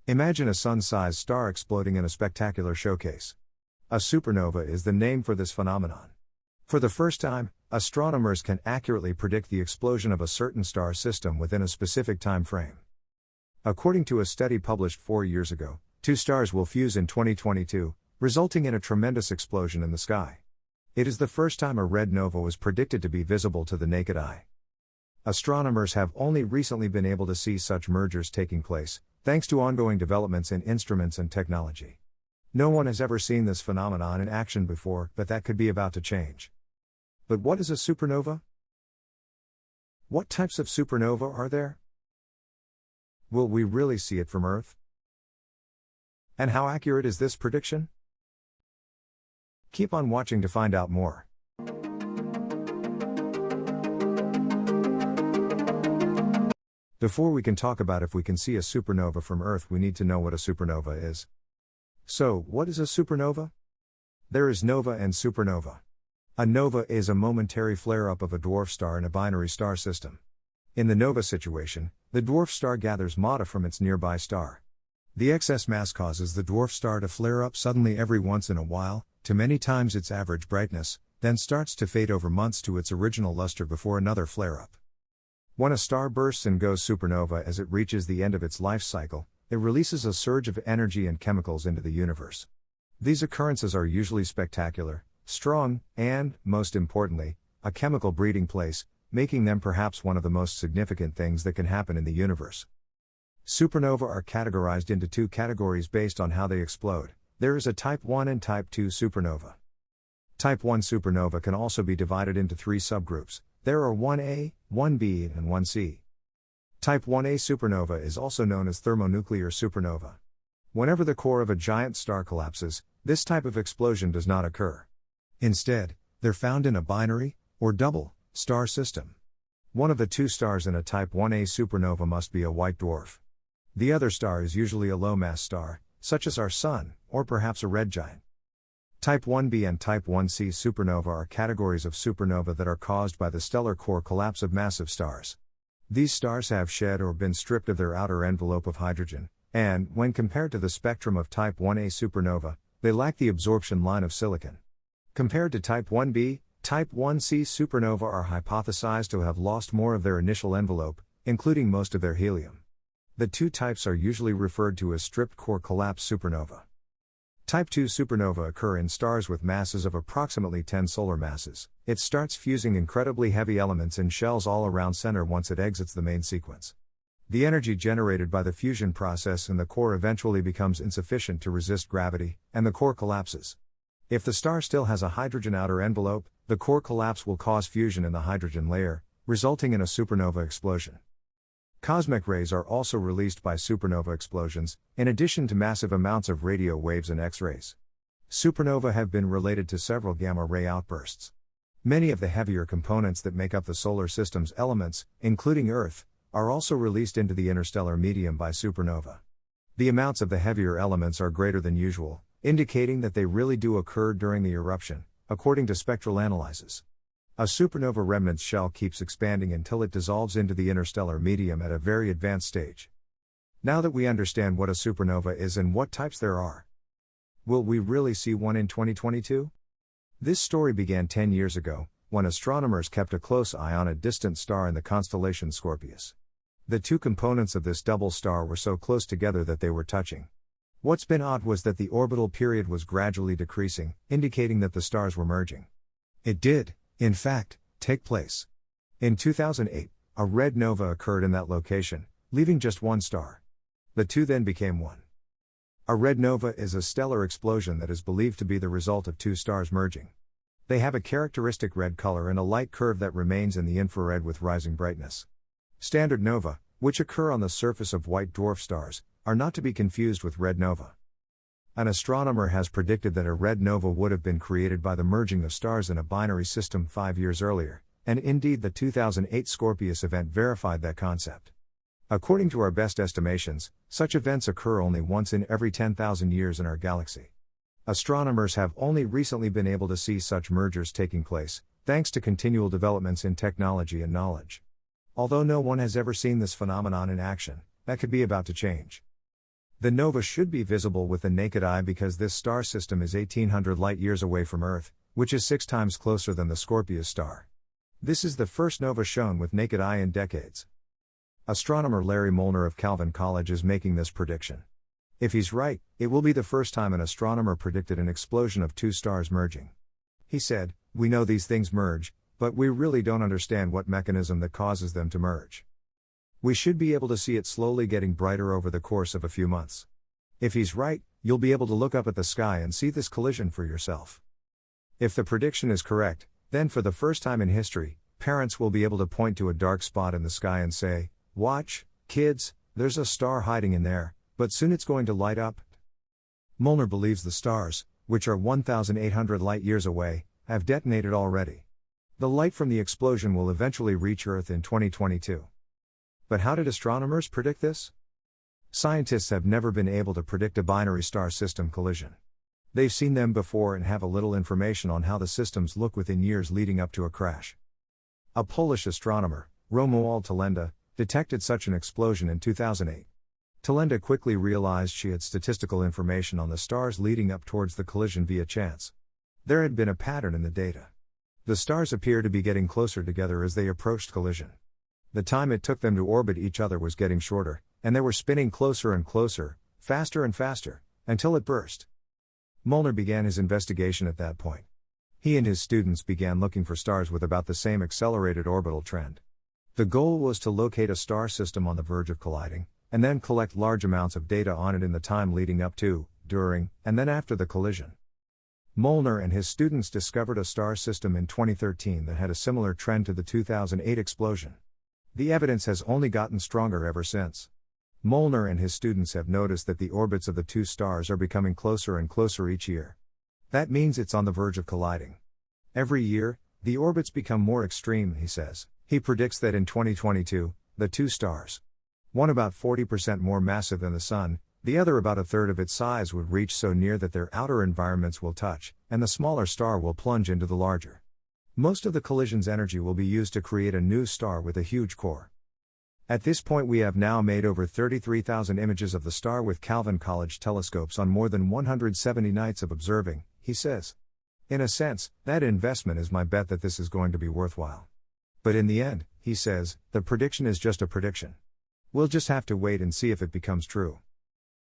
Imagine a sun-sized star exploding in a spectacular showcase. A supernova is the name for this phenomenon. For the first time, astronomers can accurately predict the explosion of a certain star system within a specific time frame. According to a study published 4 years ago, 2 stars will fuse in 2022, resulting in a tremendous explosion in the sky. It is the first time a red nova was predicted to be visible to the naked eye. Astronomers have only recently been able to see such mergers taking place, thanks to ongoing developments in instruments and technology. No one has ever seen this phenomenon in action before, but that could be about to change. But what is a supernova? What types of supernova are there? Will we really see it from Earth? And how accurate is this prediction? Keep on watching to find out more. Before we can talk about if we can see a supernova from Earth, we need to know what a supernova is. So, what is a supernova? There is nova and supernova. A nova is a momentary flare-up of a dwarf star in a binary star system. In the nova situation, the dwarf star gathers matter from its nearby star. The excess mass causes the dwarf star to flare up suddenly every once in a while, to many times its average brightness, then starts to fade over months to its original luster before another flare-up. When a star bursts and goes supernova as it reaches the end of its life cycle, it releases a surge of energy and chemicals into the universe. These occurrences are usually spectacular, strong, and, most importantly, a chemical breeding place, making them perhaps one of the most significant things that can happen in the universe. Supernova are categorized into 2 categories based on how they explode. There is a Type 1 and Type 2 supernova. Type 1 supernova can also be divided into 3 subgroups. There are 1A, 1B, and 1C. Type 1A supernova is also known as thermonuclear supernova. Whenever the core of a giant star collapses, this type of explosion does not occur. Instead, they're found in a binary, or double, star system. One of the 2 stars in a Type 1A supernova must be a white dwarf. The other star is usually a low-mass star, such as our Sun, or perhaps a red giant. Type 1b and Type 1c supernova are categories of supernova that are caused by the stellar core collapse of massive stars. These stars have shed or been stripped of their outer envelope of hydrogen, and, when compared to the spectrum of Type 1a supernova, they lack the absorption line of silicon. Compared to Type 1b, Type 1c supernova are hypothesized to have lost more of their initial envelope, including most of their helium. The 2 types are usually referred to as stripped core collapse supernova. Type 2 supernova occur in stars with masses of approximately 10 solar masses. It starts fusing incredibly heavy elements in shells all around center once it exits the main sequence. The energy generated by the fusion process in the core eventually becomes insufficient to resist gravity, and the core collapses. If the star still has a hydrogen outer envelope, the core collapse will cause fusion in the hydrogen layer, resulting in a supernova explosion. Cosmic rays are also released by supernova explosions, in addition to massive amounts of radio waves and X-rays. Supernova have been related to several gamma-ray outbursts. Many of the heavier components that make up the solar system's elements, including Earth, are also released into the interstellar medium by supernova. The amounts of the heavier elements are greater than usual, indicating that they really do occur during the eruption, according to spectral analyses. A supernova remnant shell keeps expanding until it dissolves into the interstellar medium at a very advanced stage. Now that we understand what a supernova is and what types there are, will we really see one in 2022? This story began 10 years ago, when astronomers kept a close eye on a distant star in the constellation Scorpius. The 2 components of this double star were so close together that they were touching. What's been odd was that the orbital period was gradually decreasing, indicating that the stars were merging. It did, in fact, take place. In 2008, a red nova occurred in that location, leaving just 1 star. The 2 then became 1. A red nova is a stellar explosion that is believed to be the result of 2 stars merging. They have a characteristic red color and a light curve that remains in the infrared with rising brightness. Standard nova, which occur on the surface of white dwarf stars, are not to be confused with red nova. An astronomer has predicted that a red nova would have been created by the merging of stars in a binary system 5 years earlier, and indeed the 2008 Scorpius event verified that concept. According to our best estimations, such events occur only once in every 10,000 years in our galaxy. Astronomers have only recently been able to see such mergers taking place, thanks to continual developments in technology and knowledge. Although no one has ever seen this phenomenon in action, that could be about to change. The nova should be visible with the naked eye because this star system is 1800 light-years away from Earth, which is 6 times closer than the Scorpius star. This is the first nova shown with naked eye in decades. Astronomer Larry Molnar of Calvin College is making this prediction. If he's right, it will be the first time an astronomer predicted an explosion of 2 stars merging. He said, "We know these things merge, but we really don't understand what mechanism that causes them to merge. We should be able to see it slowly getting brighter over the course of a few months." If he's right, you'll be able to look up at the sky and see this collision for yourself. If the prediction is correct, then for the first time in history, parents will be able to point to a dark spot in the sky and say, "Watch, kids, there's a star hiding in there, but soon it's going to light up." Molnar believes the stars, which are 1,800 light-years away, have detonated already. The light from the explosion will eventually reach Earth in 2022. But how did astronomers predict this? Scientists have never been able to predict a binary star system collision. They've seen them before and have a little information on how the systems look within years leading up to a crash. A Polish astronomer, Romuald Talenda, detected such an explosion in 2008. Talenda quickly realized she had statistical information on the stars leading up towards the collision via chance. There had been a pattern in the data. The stars appeared to be getting closer together as they approached collision. The time it took them to orbit each other was getting shorter, and they were spinning closer and closer, faster and faster, until it burst. Molnar began his investigation at that point. He and his students began looking for stars with about the same accelerated orbital trend. The goal was to locate a star system on the verge of colliding, and then collect large amounts of data on it in the time leading up to, during, and then after the collision. Molnar and his students discovered a star system in 2013 that had a similar trend to the 2008 explosion. The evidence has only gotten stronger ever since. Molnar and his students have noticed that the orbits of the 2 stars are becoming closer and closer each year. That means it's on the verge of colliding. Every year, the orbits become more extreme, he says. He predicts that in 2022, the 2 stars, one about 40% more massive than the Sun, the other about a third of its size, would reach so near that their outer environments will touch, and the smaller star will plunge into the larger. Most of the collision's energy will be used to create a new star with a huge core. At this point, we have now made over 33,000 images of the star with Calvin College telescopes on more than 170 nights of observing, he says. In a sense, that investment is my bet that this is going to be worthwhile. But in the end, he says, the prediction is just a prediction. We'll just have to wait and see if it becomes true.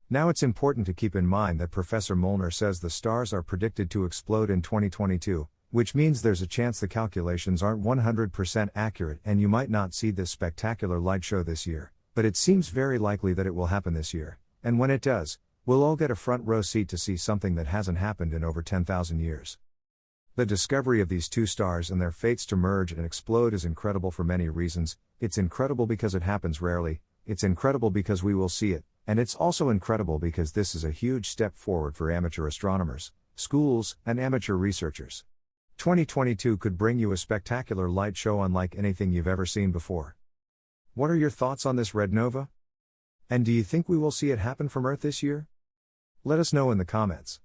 Now it's important to keep in mind that Professor Molnar says the stars are predicted to explode in 2022, which means there's a chance the calculations aren't 100% accurate and you might not see this spectacular light show this year, but it seems very likely that it will happen this year, and when it does, we'll all get a front row seat to see something that hasn't happened in over 10,000 years. The discovery of these 2 stars and their fates to merge and explode is incredible for many reasons. It's incredible because it happens rarely, it's incredible because we will see it, and it's also incredible because this is a huge step forward for amateur astronomers, schools, and amateur researchers. 2022 could bring you a spectacular light show unlike anything you've ever seen before. What are your thoughts on this red nova? And do you think we will see it happen from Earth this year? Let us know in the comments.